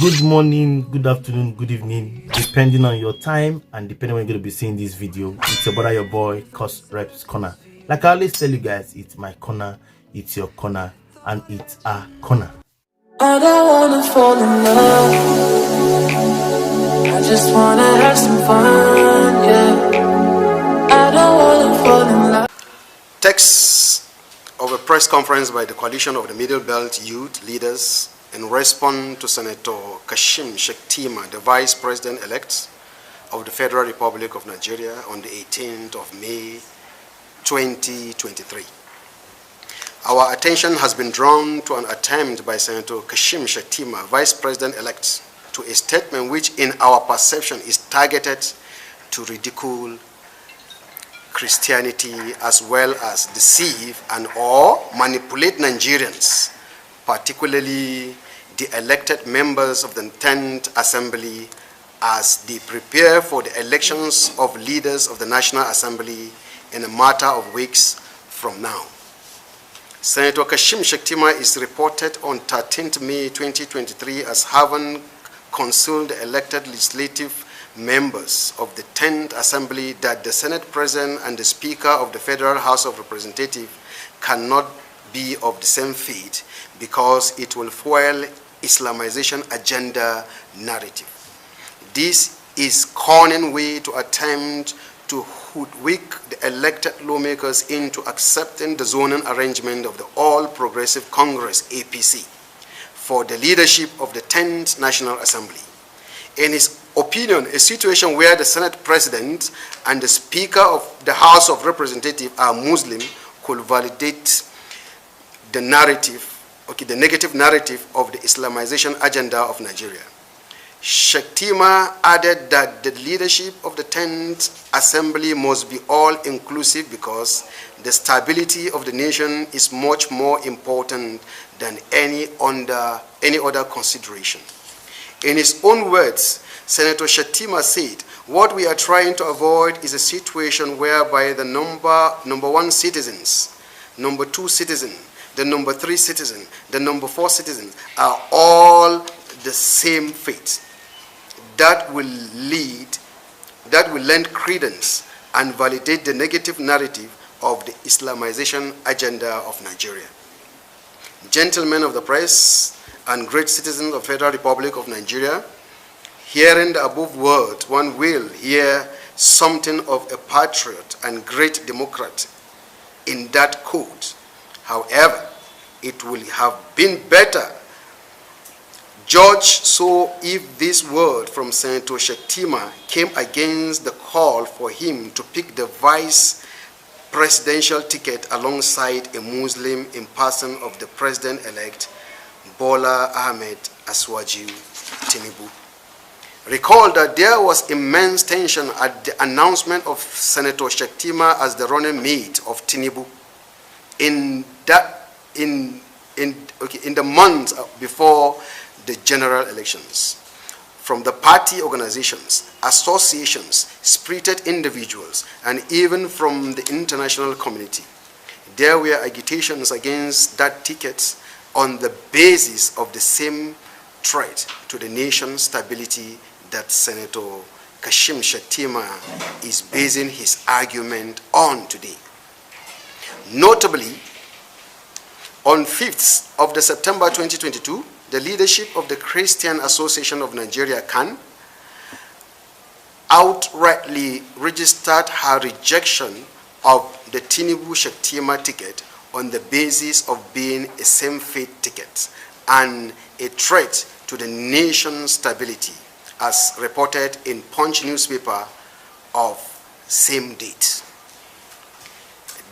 Good morning, good afternoon, good evening, depending on your time and depending on when you're going to be seeing this video. It's your brother, your boy, courserepscorner. Like I always tell you guys, it's my corner, it's your corner, and it's our corner. I don't wanna fall in love, I just wanna have some fun, yeah. I don't wanna fall in love. Text of a press conference by the Coalition of the Middle Belt Youth Leaders in response to Senator Kashim Shettima, the Vice President-elect of the Federal Republic of Nigeria, on the 18th of May, 2023. Our attention has been drawn to an attempt by Senator Kashim Shettima, Vice President-elect, to a statement which, in our perception, is targeted to ridicule Christianity as well as deceive and or manipulate Nigerians, particularly the elected members of the 10th Assembly, as they prepare for the elections of leaders of the National Assembly in a matter of weeks from now. Senator Kashim Shettima is reported on 13th May 2023 as having counseled the elected legislative members of the 10th Assembly that the Senate President and the Speaker of the Federal House of Representatives cannot be of the same faith because it will fuel Islamization agenda narrative. This is cunning way to attempt to hoodwink the elected lawmakers into accepting the zoning arrangement of the All Progressive Congress APC for the leadership of the 10th National Assembly. In his opinion, a situation where the Senate President and the Speaker of the House of Representatives are Muslim could validate the narrative, the negative narrative of the Islamization agenda of Nigeria. Shettima added that the leadership of the 10th Assembly must be all-inclusive because the stability of the nation is much more important than any other consideration. In his own words, Senator Shettima said, "What we are trying to avoid is a situation whereby the number one citizens, number two citizen, the number three citizen, the number four citizen are all the same faith. That will lend credence and validate the negative narrative of the Islamization agenda of Nigeria." Gentlemen of the press and great citizens of the Federal Republic of Nigeria, hearing the above word, one will hear something of a patriot and great democrat in that quote. However, it would have been better judged so if this word from Senator Shettima came against the call for him to pick the vice presidential ticket alongside a Muslim in person of the president-elect Bolaahmedtinubu. Recall that there was immense tension at the announcement of Senator Shettima as the running mate of Tinubu in the months before the general elections. From the party organizations, associations, spirited individuals, and even from the international community, there were agitations against that ticket on the basis of the same threat to the nation's stability that Senator Kashim Shettima is basing his argument on today. Notably, on 5th of September 2022, the leadership of the Christian Association of Nigeria, CAN, outrightly registered her rejection of the Tinubu-Shettima ticket on the basis of being a same-faith ticket and a threat to the nation's stability, as reported in Punch newspaper of same date.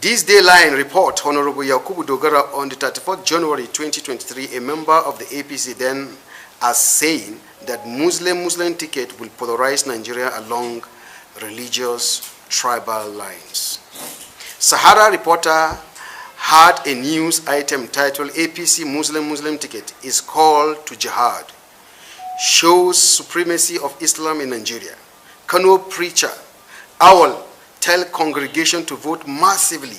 This Dayline report, Honorable Yakubu Dogara, on the 34th January 2023, a member of the APC then, as saying that Muslim Ticket will polarize Nigeria along religious tribal lines. Sahara reporter had a news item titled APC Muslim Ticket is called to jihad, shows supremacy of Islam in Nigeria. Kano preacher Owl tell congregation to vote massively,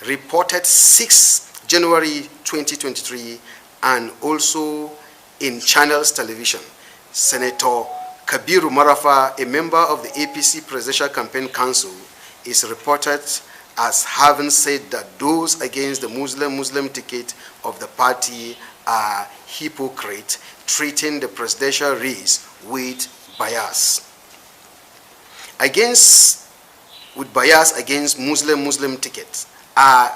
reported 6 January 2023, and also in Channels Television. Senator Kabiru Marafa, a member of the APC Presidential Campaign Council, is reported as having said that those against the Muslim ticket of the party are hypocrites, treating the presidential race with bias. Bias against Muslim tickets are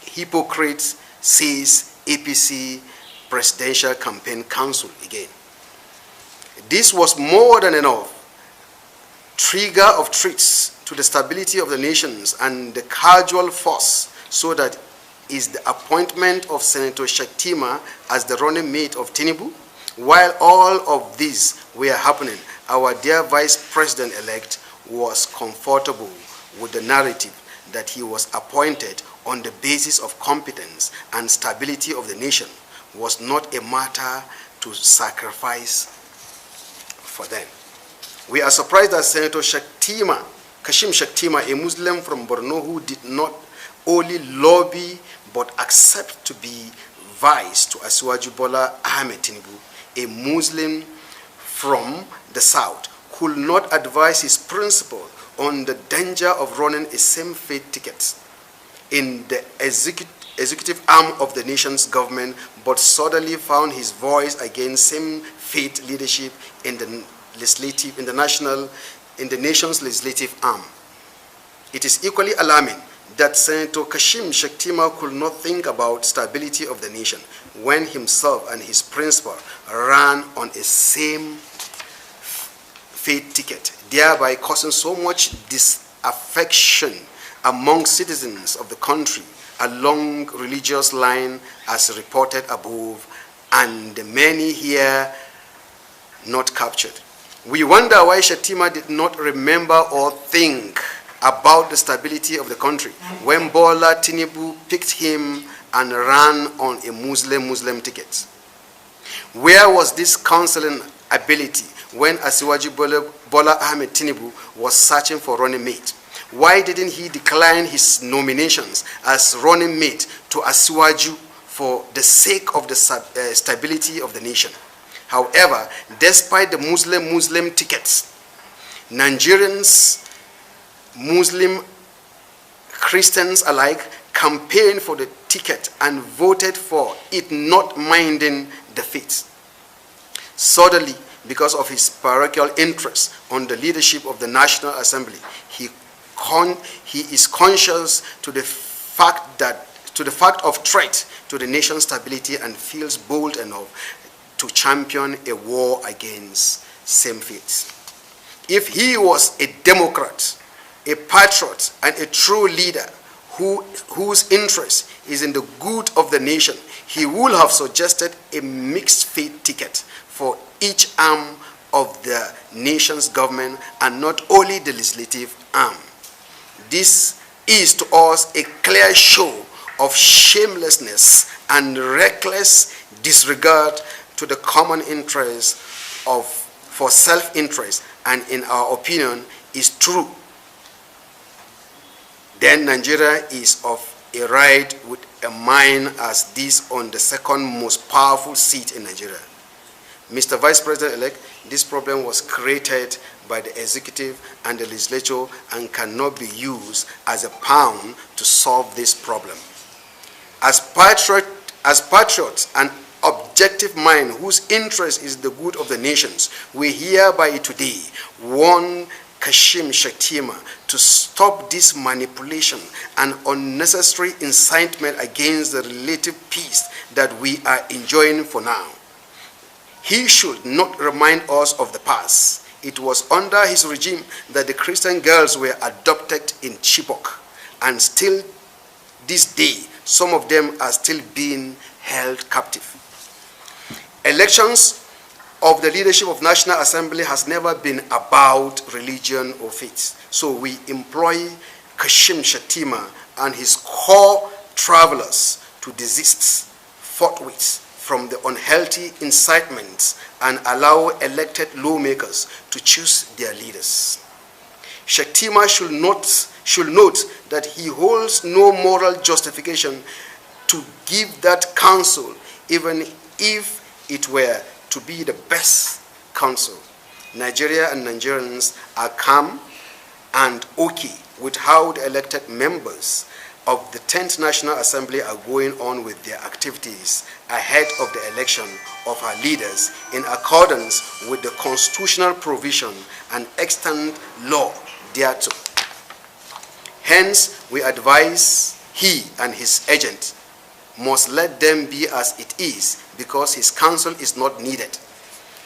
hypocrites, says APC Presidential Campaign Council again. This was more than enough trigger of threats to the stability of the nations and the casual force, so that is the appointment of Senator Shettima as the running mate of Tinubu. While all of these were happening, our dear Vice President-elect was comfortable with the narrative that he was appointed on the basis of competence and stability of the nation was not a matter to sacrifice for them. We are surprised that Senator Kashim Shettima, a Muslim from Borno who did not only lobby but accept to be vice to Asiwaju Bolaahmedtinubu, a Muslim from the south, could not advise his principal on the danger of running a same-faith ticket in the executive arm of the nation's government, but suddenly found his voice against same-faith leadership in the nation's legislative arm. It is equally alarming that Senator Kashim Shettima could not think about stability of the nation when himself and his principal ran on a same-faith ticket, thereby causing so much disaffection among citizens of the country along religious line as reported above, and the many here not captured. We wonder why Shettima did not remember or think about the stability of the country when Bola Tinubu picked him and ran on a Muslim ticket. Where was this counseling ability when Asiwaju Bolaahmedtinubu was searching for running mate? Why didn't he decline his nominations as running mate to Asiwaju for the sake of the stability of the nation? However, despite the Muslim tickets, Nigerians, Muslim Christians alike, campaigned for the ticket and voted for it, not minding the faith. Suddenly, because of his parochial interest on the leadership of the National Assembly, he is conscious to the fact of threat to the nation's stability and feels bold enough to champion a war against same faith. If he was a Democrat, a patriot, and a true leader whose interest is in the good of the nation, he would have suggested a mixed faith ticket for each arm of the nation's government and not only the legislative arm. This is to us a clear show of shamelessness and reckless disregard to the common interest for self-interest, and in our opinion is true. Then Nigeria is of a right with a mind as this on the second most powerful seat in Nigeria. Mr. Vice President-elect, this problem was created by the executive and the legislature and cannot be used as a pawn to solve this problem. As patriots and objective mind whose interest is the good of the nations, we hereby today warn Kashim Shettima to stop this manipulation and unnecessary incitement against the relative peace that we are enjoying for now. He should not remind us of the past. It was under his regime that the Christian girls were adopted in Chibok, and still this day, some of them are still being held captive. Elections of the leadership of National Assembly has never been about religion or faith. So we employ Kashim Shettima and his core travelers to desist forthwith from the unhealthy incitements and allow elected lawmakers to choose their leaders. Shettima should note that he holds no moral justification to give that counsel, even if it were to be the best council. Nigeria and Nigerians are calm and okay with how the elected members of the 10th National Assembly are going on with their activities ahead of the election of our leaders in accordance with the constitutional provision and extant law thereto. Hence, we advise he and his agent must let them be as it is, because his counsel is not needed.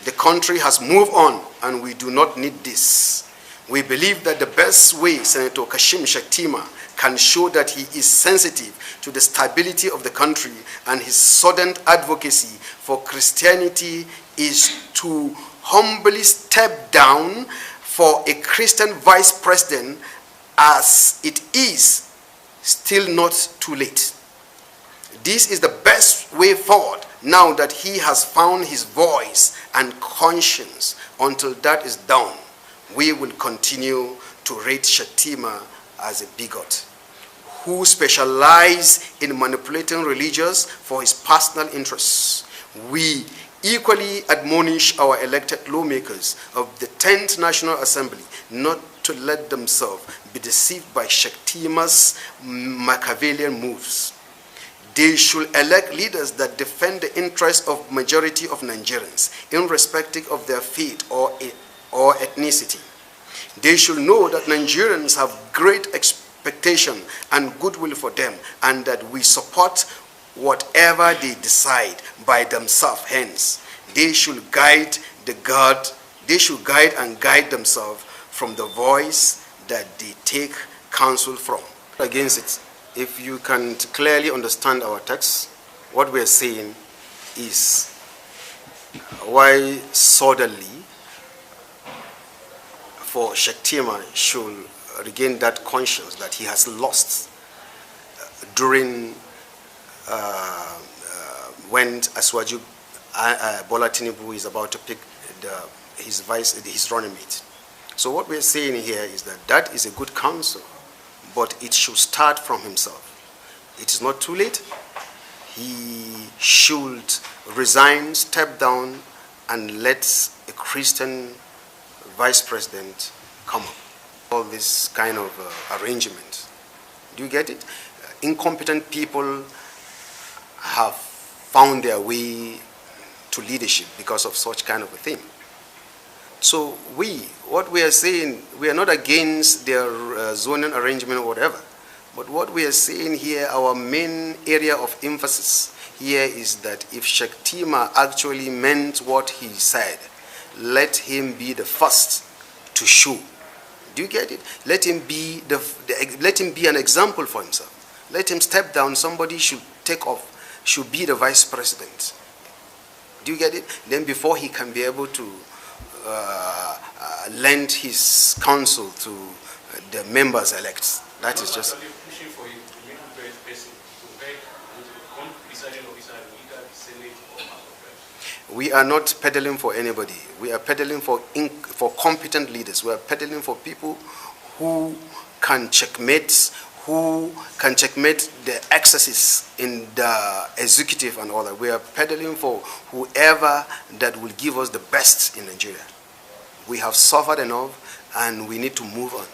The country has moved on and we do not need this. We believe that the best way Senator Kashim Shettima can show that he is sensitive to the stability of the country and his sudden advocacy for Christianity is to humbly step down for a Christian vice president, as it is still not too late. This is the best way forward now that he has found his voice and conscience. Until that is done, we will continue to rate Shettima as a bigot who specializes in manipulating religions for his personal interests. We equally admonish our elected lawmakers of the 10th National Assembly not to let themselves be deceived by Shettima's Machiavellian moves. They should elect leaders that defend the interests of majority of Nigerians, irrespective of their faith or ethnicity. They should know that Nigerians have great expectation and goodwill for them, and that we support whatever they decide by themselves. Hence, they should guide and guide themselves from the voice that they take counsel from. Against it, if you can clearly understand our text, what we are saying is why suddenly for Shettima should regain that conscience that he has lost during when Aswaju Bola Tinubu is about to pick his running mate. So what we're saying here is that that is a good counsel, but it should start from himself. It is not too late. He should resign, step down, and let a Christian vice president come up. All this kind of arrangement. Do you get it? Incompetent people have found their way to leadership because of such kind of a thing. So what we are saying, we are not against their zoning arrangement or whatever. But what we are saying here, our main area of emphasis here is that if Shettima actually meant what he said, let him be the first to show. Do you get it? Let him be let him be an example for himself. Let him step down. Somebody should take off, should be the vice president. Do you get it? Then before he can be able to lend his counsel to the members elect. That is just. We are not peddling for anybody. We are peddling for competent leaders. We are peddling for people who can checkmate the excesses in the executive and all that. We are peddling for whoever that will give us the best in Nigeria. We have suffered enough and we need to move on.